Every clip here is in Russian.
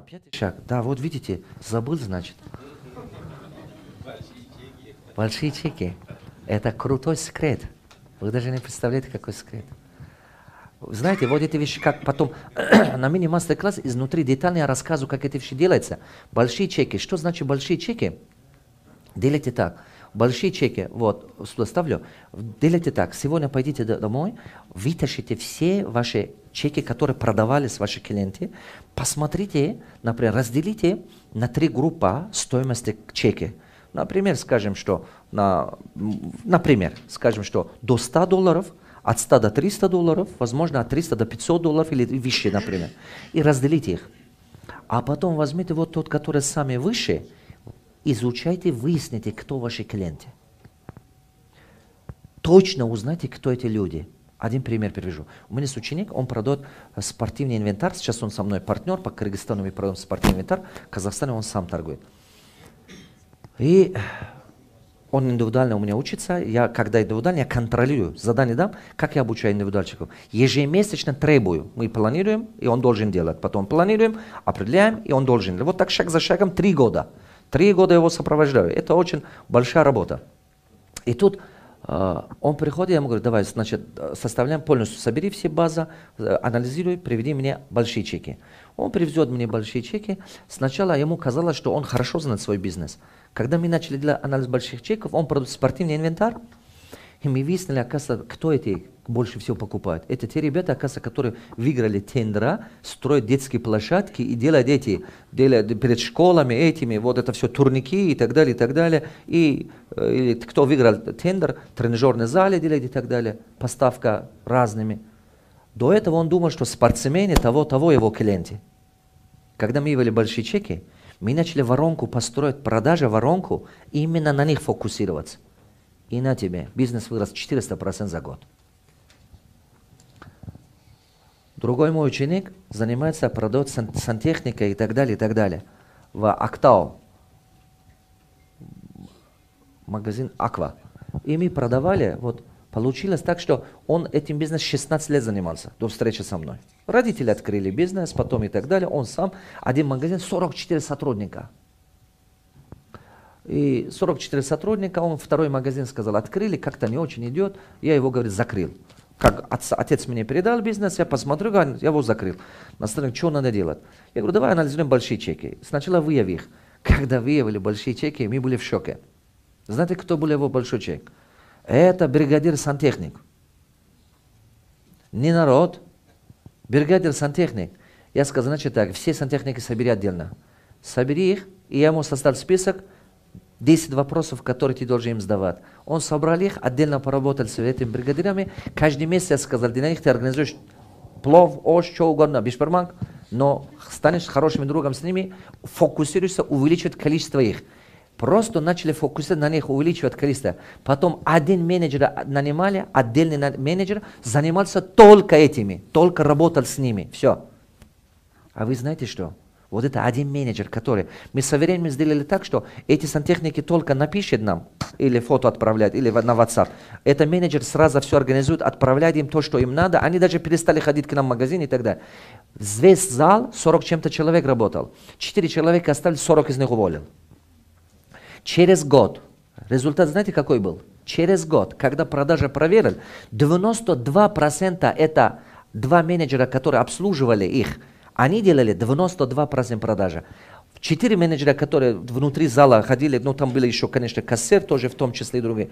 пятый шаг. Да, вот видите, забыл, значит. Большие чеки. Это крутой секрет. Вы даже не представляете, какой секрет. Знаете, вот эти вещи, как потом на мини-мастер-класс изнутри детально я рассказываю, как эти вещи делаются. Большие чеки. Что значит большие чеки? Делайте так. Большие чеки, вот, сюда ставлю. Делайте так. Сегодня пойдите домой, вытащите все ваши чеки, которые продавались ваши клиенты. Посмотрите, например, разделите на 3 группы стоимости чеки. Например, скажем, что до $100, от 100 до $300, возможно, от 300 до $500 или выше, например. И разделите их. А потом возьмите вот тот, который самый выше, изучайте, выясните, кто ваши клиенты. Точно узнайте, кто эти люди. Один пример привяжу. У меня есть ученик, он продает спортивный инвентарь. Сейчас он со мной партнер, по Кыргызстану мы продаем спортивный инвентарь. В Казахстане он сам торгует. И он индивидуально у меня учится. Я, когда индивидуально, я контролирую. Задание дам, как я обучаю индивидуальщиков. Ежемесячно требую. Мы планируем, и он должен делать. Потом планируем, определяем, и он должен делать. Вот так шаг за шагом 3 года. 3 года его сопровождаю. Это очень большая работа. И тут он приходит, я ему говорю, давай, значит, составляем полностью, собери все базы, анализируй, приведи мне большие чеки. Он привезет мне большие чеки. Сначала ему казалось, что он хорошо знает свой бизнес. Когда мы начали делать анализ больших чеков, он продает спортивный инвентарь, и мы выяснили, оказывается, кто эти больше всего покупают. Это те ребята, оказывается, которые выиграли тендера, строят детские площадки и делают перед школами этими, вот это все турники и так далее, и так далее. И кто выиграл тендер, тренажерные залы делают и так далее, поставка разными. До этого он думал, что спортсмены того его клиенты. Когда мы вывели большие чеки, мы начали воронку построить, продажи воронку, и именно на них фокусироваться. И на тебе, бизнес вырос 400% за год. Другой мой ученик занимается, продает сантехникой и так далее, в Актау. Магазин Аква. И мы продавали, вот, получилось так, что он этим бизнесом 16 лет занимался, до встречи со мной. Родители открыли бизнес, потом и так далее, он сам, один магазин, 44 сотрудника. И 44 сотрудника, он второй магазин сказал, открыли, как-то не очень идет, я его, говорит, закрыл. Как отец мне передал бизнес, я посмотрю, я его закрыл. На стороне, что надо делать? Я говорю, давай анализируем большие чеки. Сначала выяви их. Когда выявили большие чеки, мы были в шоке. Знаете, кто был его большой чек? Это бригадир-сантехник. Не народ, бригадир-сантехник. Я сказал, значит так, все сантехники собери отдельно. Собери их, и я ему составил список, 10 вопросов, которые ты должен им сдавать. Он собрал их, отдельно поработал с этими бригадирами. Каждый месяц я сказал, для них ты организуешь плов, ош, что угодно, бишперманг, но станешь хорошим другом с ними, фокусируешься, увеличивать количество их. Просто начали фокусировать на них, увеличивать количество. Потом один менеджер нанимали, отдельный менеджер занимался только этими, только работал с ними. Все. А вы знаете что? Вот это один менеджер, который... Мы со временем сделали так, что эти сантехники только напишет нам, или фото отправляет, или на WhatsApp. Это менеджер сразу все организует, отправляет им то, что им надо. Они даже перестали ходить к нам в магазин и так далее. Весь зал, 40 чем-то человек работал. 4 человека остались, 40 из них уволил. Через год, результат знаете какой был? Через год, когда продажи проверили, 92% это 2 менеджера, которые обслуживали их, они делали 92% продажи. 4 менеджера, которые внутри зала ходили, ну там были еще, конечно, кассир тоже, в том числе и другие.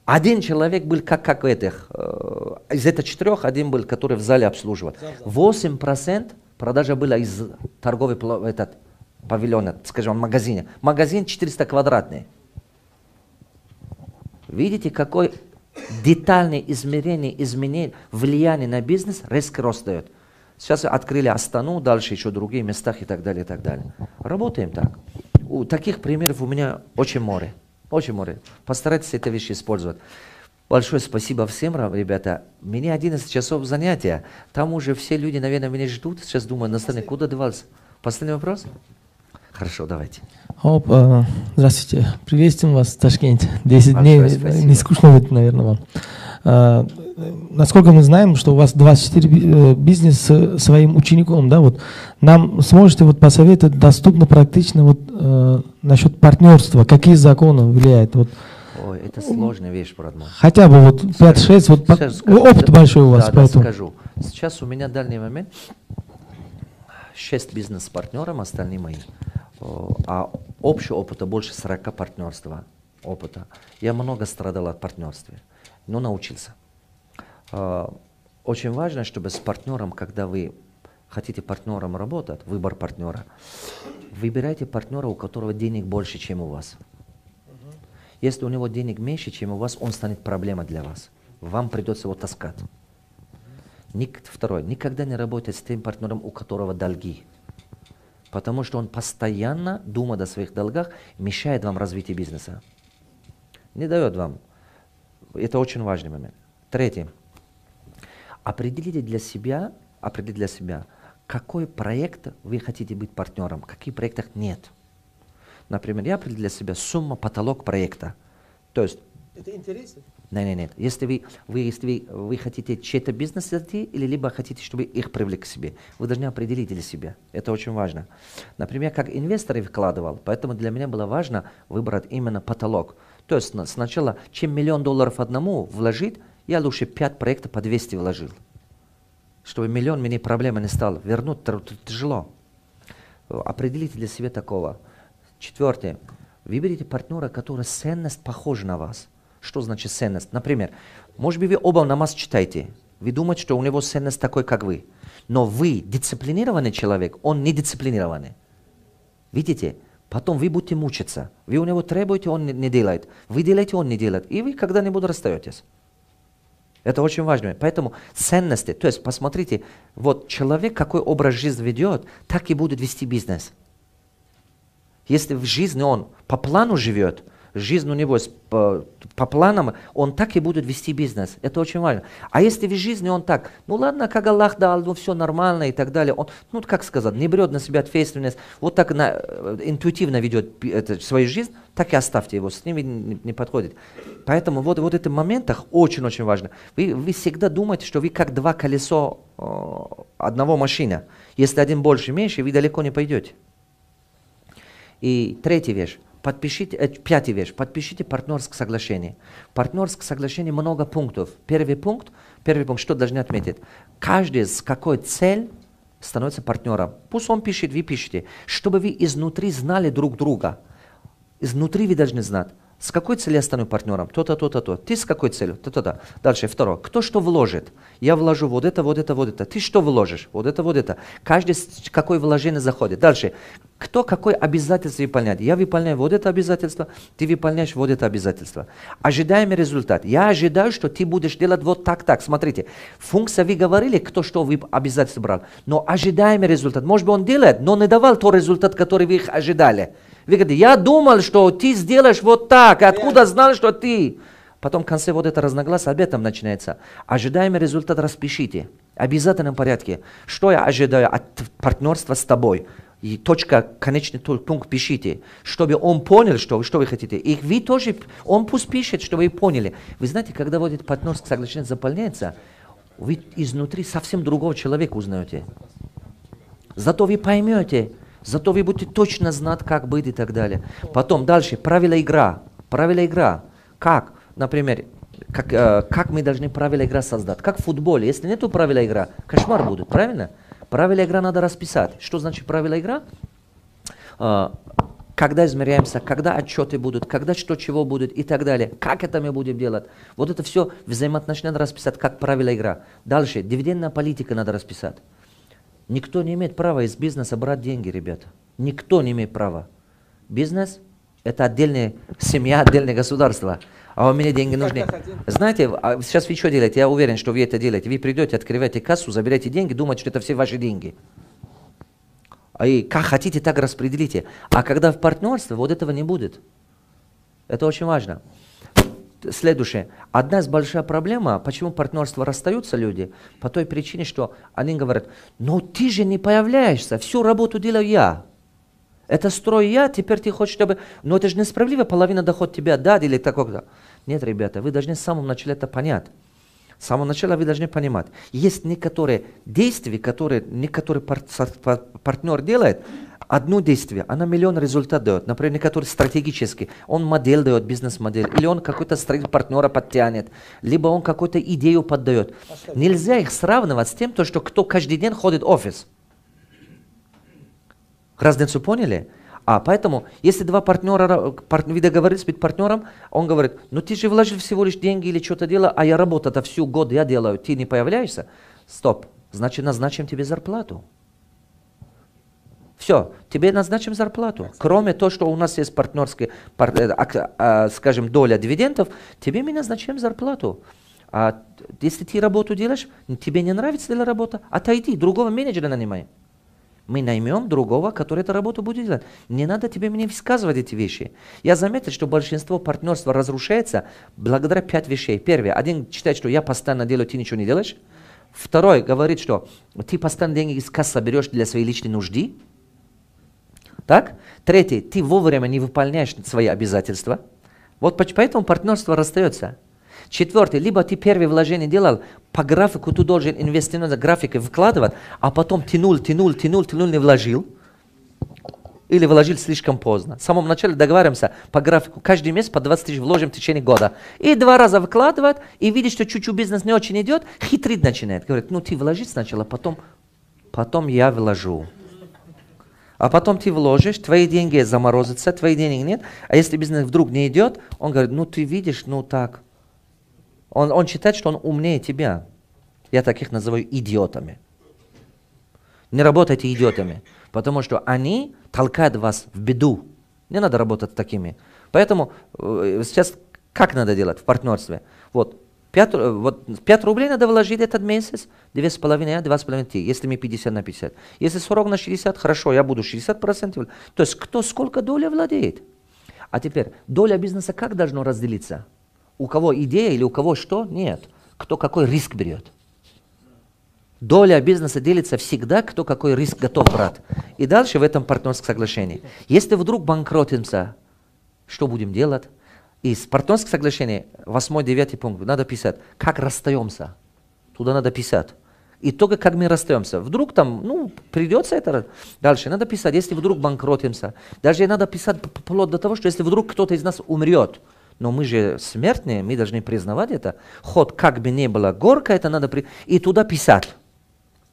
Один человек был как этих, из этих 4, один был, который в зале обслуживал. 8% продажа была из торговой павильона, скажем, магазина. Магазин 400 квадратный. Видите, какой детальное изменение, влияние на бизнес резко рост дает. Сейчас открыли Астану, дальше еще другие места и так далее, и так далее. Работаем так. Таких примеров у меня очень море. Очень море. Постарайтесь эти вещи использовать. Большое спасибо всем, ребята. Мне 11 часов занятия. Там уже все люди, наверное, меня ждут. Сейчас думаю, на стороне, куда девался? Последний вопрос? Хорошо, давайте. Здравствуйте. Приветствуем вас в Ташкенте. 10 дней. Не скучно будет, наверное, вам. насколько мы знаем, что у вас 24 бизнес с своим учеником, да, вот нам сможете вот посоветовать доступно, практично вот насчет партнерства, какие законы влияют? Вот, ой, это сложная вещь, родной. хотя бы вот 5-6, вот опыт большой у вас. Да, поэтому. да, скажу. Сейчас у меня в данный момент 6 бизнес-партнеров, остальные мои. А общего опыта больше 40 партнерства опыта. Я много страдал от партнерства, но научился. Очень важно, чтобы с партнером, когда вы хотите партнером работать, выбор партнера, выбирайте партнера, у которого денег больше, чем у вас. Если у него денег меньше, чем у вас, он станет проблемой для вас. Вам придется его таскать. Второе. Никогда не работайте с тем партнером, у которого долги. Потому что он постоянно, думая о своих долгах, мешает вам развитию бизнеса. Не дает вам. Это очень важный момент. Третье. Определите для себя, какой проект вы хотите быть партнером, каких проектов нет. Например, я определил для себя сумма, потолок проекта. То есть... Это интересно? Нет. Если вы хотите чей-то бизнес зайти, или либо хотите, чтобы их привлек к себе, вы должны определить для себя. Это очень важно. Например, как инвестор я вкладывал, поэтому для меня было важно выбрать именно потолок. То есть сначала, чем $1 миллион одному вложить, я лучше 5 проектов по 200 вложил. Чтобы $1 миллион мне проблема не стала. Вернуть тяжело. Определите для себя такого. Четвертое. Выберите партнера, который ценность похожа на вас. Что значит ценность? Например, может быть, вы оба намаз читаете. Вы думаете, что у него ценность такой, как вы. Но вы дисциплинированный человек, он не дисциплинированный. Видите? Потом вы будете мучиться. Вы у него требуете, он не делает. Вы делаете, он не делает. И вы когда-нибудь расстаетесь. Это очень важно. Поэтому ценности. То есть, посмотрите, вот человек, какой образ жизни ведет, так и будет вести бизнес. Если в жизни он по плану живет, жизнь у него по планам, он так и будет вести бизнес. Это очень важно. А если в жизни он так, ну ладно, как Аллах дал, ну все нормально и так далее, он, ну как сказать, не берет на себя ответственность, вот так интуитивно ведет свою жизнь, так и оставьте его, с ним не подходит. Поэтому вот в этих моментах очень-очень важно. Вы всегда думаете, что вы как два колеса одного машины. Если один больше, меньше, вы далеко не пойдете. И третья вещь. Пятая вещь. Подпишите партнерское соглашение. Партнерское соглашение много пунктов. Первый пункт, что должны отметить? Каждый с какой целью становится партнером. Пусть он пишет, вы пишете. Чтобы вы изнутри знали друг друга. Изнутри вы должны знать. С какой целью я стану партнером? То-то, то-то, то. Ты с какой целью? То-то. Дальше, второе. Кто что вложит? Я вложу вот это, вот это, вот это. Ты что вложишь? Вот это, вот это. Каждый какое вложение заходит. Дальше. Кто какое обязательство выполняет? Я выполняю вот это обязательство, ты выполняешь вот это обязательство. Ожидаемый результат. Я ожидаю, что ты будешь делать вот так. Смотрите, функция вы говорили, кто что вы обязательство брал. Но ожидаемый результат. Может быть, он делает, но не давал тот результат, который вы их ожидали. Вы говорите, я думал, что ты сделаешь вот так, откуда знал, что ты... Потом в конце вот это разногласие об этом начинается. Ожидаемый результат распишите. В обязательном порядке. Что я ожидаю от партнерства с тобой? И точка, конечный пункт пишите, чтобы он понял, что вы хотите. И вы тоже, он пусть пишет, чтобы вы поняли. Вы знаете, когда вот это партнерское соглашение заполняется, вы изнутри совсем другого человека узнаете. Зато вы поймете, зато вы будете точно знать, как быть и так далее. Потом дальше, правила игра. Как? Например, как мы должны правила игры создать? Как в футболе. Если нету правила игры, кошмар будет, правильно? Правила игры надо расписать. Что значит правила игры? Когда измеряемся, когда отчеты будут, когда что чего будет и так далее. Как это мы будем делать? Вот это все взаимоотношения надо расписать, как правила игры. Дальше, дивидендная политика надо расписать. Никто не имеет права из бизнеса брать деньги, ребята. Никто не имеет права. Бизнес – это отдельная семья, отдельное государство. А у меня деньги нужны. Знаете, сейчас вы что делаете? Я уверен, что вы это делаете. Вы придете, открываете кассу, заберете деньги, думаете, что это все ваши деньги. И как хотите, так распределите. А когда в партнерстве, вот этого не будет. Это очень важно. Следующее. Одна из больших проблем, почему партнерство расстаются люди, по той причине, что они говорят, ну ты же не появляешься, всю работу делаю я. Это строй я, теперь ты хочешь, чтобы... Но это же несправедливо, половина доход тебя дать или такого. Нет, ребята, вы должны с самого начала это понять. С самого начала вы должны понимать, есть некоторые действия, которые некоторый партнер делает, одно действие, она миллион результат дает. Например, некоторые стратегические, он модель дает, бизнес-модель, или он какой-то партнера подтянет, либо он какую-то идею поддает. Нельзя их сравнивать с тем, что кто каждый день ходит в офис. Разницу поняли? Поэтому, если два партнера, вы договорились с партнером, он говорит, ну ты же вложил всего лишь деньги или что-то делал, а я работу-то всю год я делаю, ты не появляешься? Стоп, значит назначим тебе зарплату. Все, тебе назначим зарплату. Кроме того, что у нас есть партнерская, скажем, доля дивидендов, тебе мы назначим зарплату. А если ты работу делаешь, тебе не нравится эта работа, отойди, другого менеджера нанимай. Мы наймем другого, который эту работу будет делать. Не надо тебе мне высказывать эти вещи. Я заметил, что большинство партнерства разрушается благодаря 5 вещей. Первое, один считает, что я постоянно делаю, ты ничего не делаешь. Второй говорит, что ты постоянно деньги из кассы берешь для своей личной нужды. Так? Третий, ты вовремя не выполняешь свои обязательства. Вот поэтому партнерство расстается. Четвертый, либо ты первое вложение делал, по графику ты должен инвестировать, графикой вкладывать, а потом тянул, не вложил. Или вложил слишком поздно. В самом начале договариваемся по графику, каждый месяц по 20 тысяч вложим в течение года. И 2 раза вкладывает, и видит, что чуть-чуть бизнес не очень идет, хитрить начинает. Говорит, ну ты вложи сначала, потом я вложу. А потом ты вложишь, твои деньги заморозятся, твоих денег нет. А если бизнес вдруг не идет, он говорит, ну ты видишь, ну так. Он считает, что он умнее тебя. Я таких называю идиотами. Не работайте идиотами, потому что они толкают вас в беду. Не надо работать с такими. Поэтому сейчас как надо делать в партнерстве? Вот 5 рублей надо вложить этот месяц, 2,5 я, 2,5 ты, если мы 50 на 50. Если 40 на 60, хорошо, я буду 60%. То есть кто сколько доля владеет. А теперь, доля бизнеса как должно разделиться? У кого идея или у кого что? Нет. Кто какой риск берет. Доля бизнеса делится всегда, кто какой риск готов брать. И дальше в этом партнерском соглашении. Если вдруг банкротимся, что будем делать? Из партнерского соглашения, 8-9 пункт, надо писать, как расстаемся. Туда надо писать. И только как мы расстаемся. Вдруг там, придется это. Дальше надо писать, если вдруг банкротимся. Даже надо писать вплоть до того, что если вдруг кто-то из нас умрет, но мы же смертные, мы должны признавать это. Хоть как бы ни было горько, это надо и туда писать.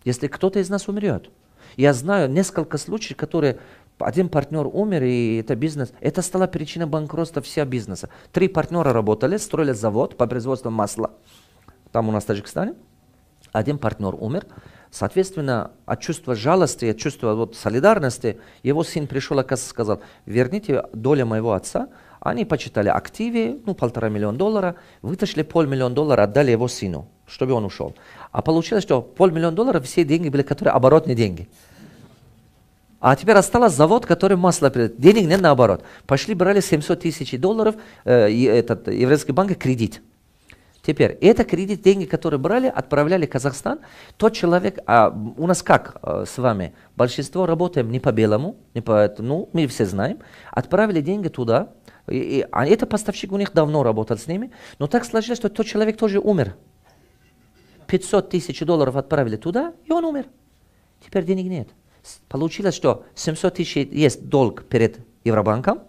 Если кто-то из нас умрет. Я знаю несколько случаев, которые один партнер умер, и это бизнес. Это стало причиной банкротства всего бизнеса. 3 партнера работали, строили завод по производству масла. Там у нас в Таджикистане. Один партнер умер. Соответственно, от чувства жалости, от чувства солидарности, его сын пришел, оказывается, сказал, верните долю моего отца. Они почитали активы, $1,5 миллиона, вытащили $500 000, отдали его сыну, чтобы он ушел. А получилось, что $500 000 все деньги были, которые оборотные деньги. А теперь осталось завод, который масло придает. Денег нет наоборот. Пошли, брали $700 000, еврейский банк кредит. Теперь, это кредит, деньги, которые брали, отправляли в Казахстан. Тот человек, у нас как с вами, большинство работаем не по белому, мы все знаем, отправили деньги туда, а это поставщик у них давно работал с ними, но так сложилось, что тот человек тоже умер. $500 000 отправили туда, и он умер. Теперь денег нет. Получилось, что 700 000 есть долг перед Евробанком,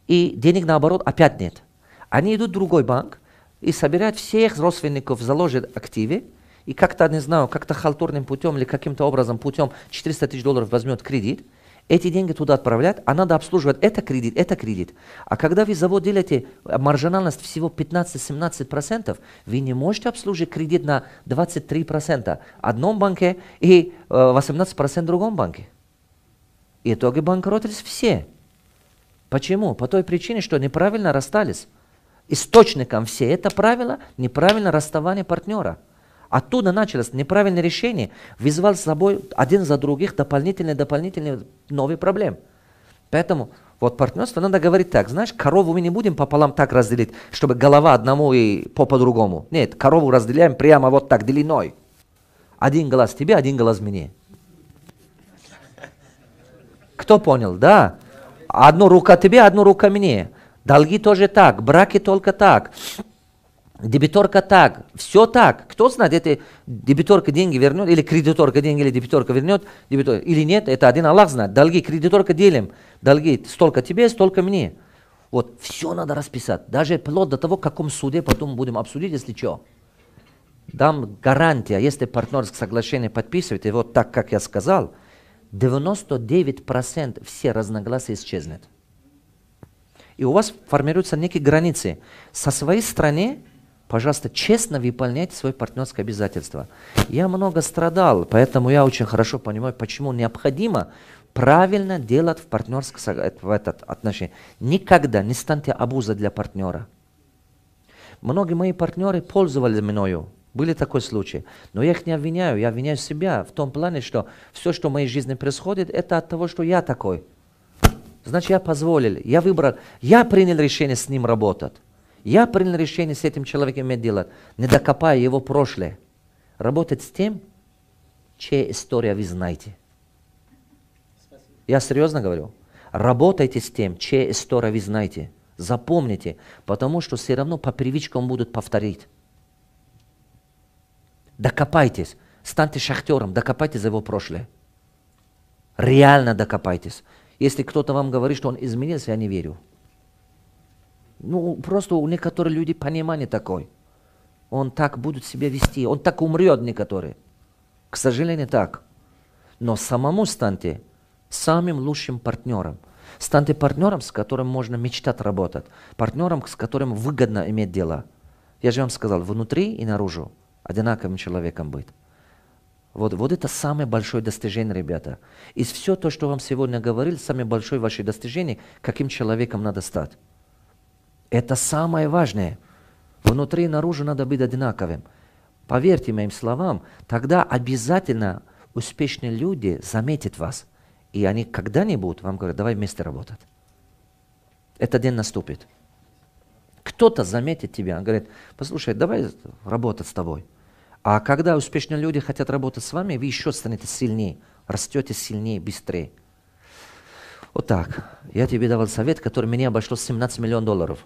и денег наоборот опять нет. Они идут в другой банк и собирают всех родственников, заложат активы, и как-то, не знаю, как-то халтурным путем или каким-то образом путем $400 000 возьмет кредит, эти деньги туда отправляют, а надо обслуживать это кредит. А когда вы завод делаете маржинальность всего 15-17%, вы не можете обслужить кредит на 23% в одном банке и 18% в другом банке. И в итоге банкротились все. Почему? По той причине, что неправильно расстались. Источником все это правило неправильное расставание партнера. Оттуда началось неправильное решение, вызвал с собой один за других дополнительные новые проблемы. Поэтому вот партнерство надо говорить так, знаешь, корову мы не будем пополам так разделить, чтобы голова одному и попа другому. Нет, корову разделяем прямо вот так, длиной. Один глаз тебе, один глаз мне. Кто понял? Да. Одну рука тебе, одну рука мне. Долги тоже так, браки только так. Дебиторка так, все так. Кто знает, это дебиторка деньги вернет, или кредиторка деньги, или дебиторка вернет, или нет, это один Аллах знает. Долги кредиторка делим, долги столько тебе, столько мне. Вот, все надо расписать. Даже вплоть до того, в каком суде потом будем обсудить, если что. Дам гарантия, если партнерское соглашение подписываете, вот так, как я сказал, 99% все разногласия исчезнет. И у вас формируются некие границы. Со своей стороны, пожалуйста, честно выполняйте свои партнерские обязательства. Я много страдал, поэтому я очень хорошо понимаю, почему необходимо правильно делать в партнерском отношении. Никогда не станьте обузой для партнера. Многие мои партнеры пользовались мною. Были такой случаи. Но я их не обвиняю, я обвиняю себя в том плане, что все, что в моей жизни происходит, это от того, что я такой. Значит, я позволил, я выбрал, я принял решение с ним работать. Я принял решение с этим человеком иметь дело, не докопая его прошлое. Работать с тем, чья история вы знаете. Спасибо. Я серьезно говорю. Работайте с тем, чья история вы знаете. Запомните, потому что все равно по привычкам будут повторить. Докопайтесь, станьте шахтером, докопайтесь за его прошлое. Реально докопайтесь. Если кто-то вам говорит, что он изменился, я не верю. Ну, просто у некоторых людей понимание такое. Он так будет себя вести, он так умрет некоторые. К сожалению, так. Но самому станьте самым лучшим партнером. Станьте партнером, с которым можно мечтать работать. Партнером, с которым выгодно иметь дело. Я же вам сказал, внутри и наружу одинаковым человеком быть. Вот это самое большое достижение, ребята. Из всего то, что вам сегодня говорил, самое большое ваше достижение, каким человеком надо стать. Это самое важное. Внутри и наружу надо быть одинаковым. Поверьте моим словам, тогда обязательно успешные люди заметят вас. И они когда-нибудь вам говорят, давай вместе работать. Этот день наступит. Кто-то заметит тебя, он говорит, послушай, давай работать с тобой. А когда успешные люди хотят работать с вами, вы еще станете сильнее, растете сильнее, быстрее. Вот так. Я тебе давал совет, который мне обошлось 17 миллионов долларов.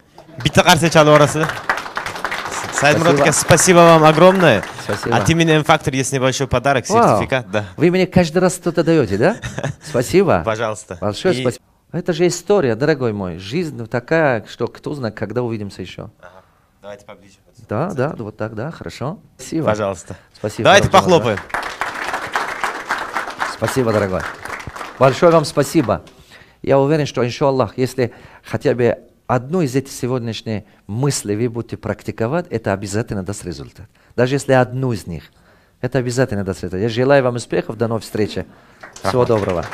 Сайдмурод, спасибо вам огромное. Спасибо. От имени М-Фактор есть небольшой подарок, сертификат. Да. Вы мне каждый раз что-то даете, да? Спасибо. Пожалуйста. Большое спасибо. Это же история, дорогой мой. Жизнь такая, что кто знает, когда увидимся еще. Ага. Давайте поближе. Да, вот так, да, хорошо. Спасибо. Пожалуйста. Спасибо. Давайте похлопаем. Спасибо, дорогой. Большое вам спасибо. Я уверен, что, иншаллах, если хотя бы одну из этих сегодняшних мыслей вы будете практиковать, это обязательно даст результат. Даже если одну из них, это обязательно даст результат. Я желаю вам успехов, до новой встречи. Всего доброго.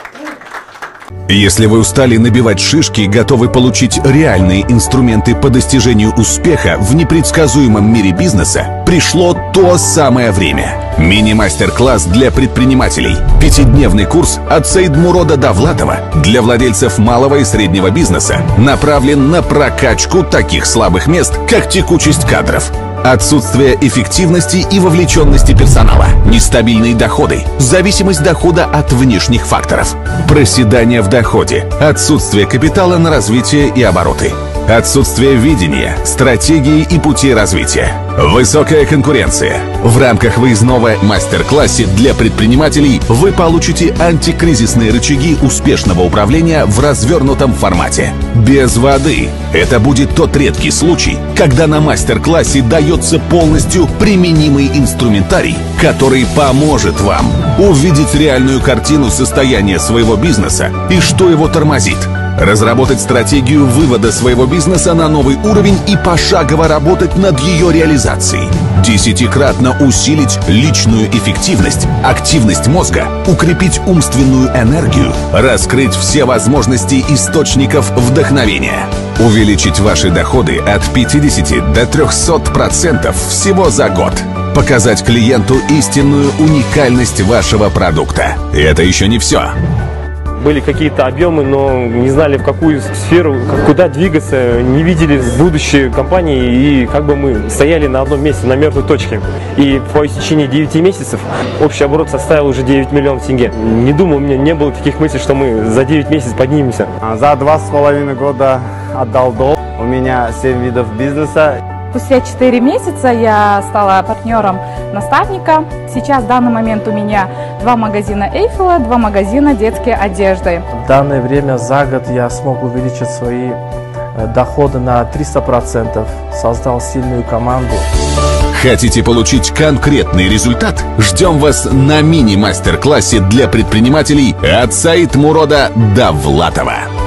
Если вы устали набивать шишки и готовы получить реальные инструменты по достижению успеха в непредсказуемом мире бизнеса, пришло то самое время. Мини-мастер-класс для предпринимателей. 5-дневный курс от Сайдмурода Давлатова для владельцев малого и среднего бизнеса направлен на прокачку таких слабых мест, как текучесть кадров, отсутствие эффективности и вовлеченности персонала, нестабильные доходы, зависимость дохода от внешних факторов, проседание в доходе, отсутствие капитала на развитие и обороты, отсутствие видения, стратегии и пути развития, высокая конкуренция. В рамках выездного мастер-класса для предпринимателей вы получите антикризисные рычаги успешного управления в развернутом формате. Без воды. Это будет тот редкий случай, когда на мастер-классе дается полностью применимый инструментарий, который поможет вам увидеть реальную картину состояния своего бизнеса и что его тормозит. Разработать стратегию вывода своего бизнеса на новый уровень и пошагово работать над ее реализацией. 10-кратно усилить личную эффективность, активность мозга, укрепить умственную энергию, раскрыть все возможности источников вдохновения. Увеличить ваши доходы от 50 до 300% всего за год. Показать клиенту истинную уникальность вашего продукта. И это еще не все. Были какие-то объемы, но не знали, в какую сферу, куда двигаться, не видели будущее компании, и как бы мы стояли на одном месте, на мертвой точке. И по истечении 9 месяцев общий оборот составил уже 9 миллионов тенге. Не думал, у меня не было таких мыслей, что мы за 9 месяцев поднимемся. За 2,5 года отдал долг. У меня 7 видов бизнеса. спустя 4 месяца я стала партнером наставника. Сейчас в данный момент у меня 2 магазина Эйфела, 2 магазина детской одежды. В данное время за год я смог увеличить свои доходы на 300%, создал сильную команду. Хотите получить конкретный результат? Ждем вас на мини-мастер-классе для предпринимателей от Саид Мурода Давлатова.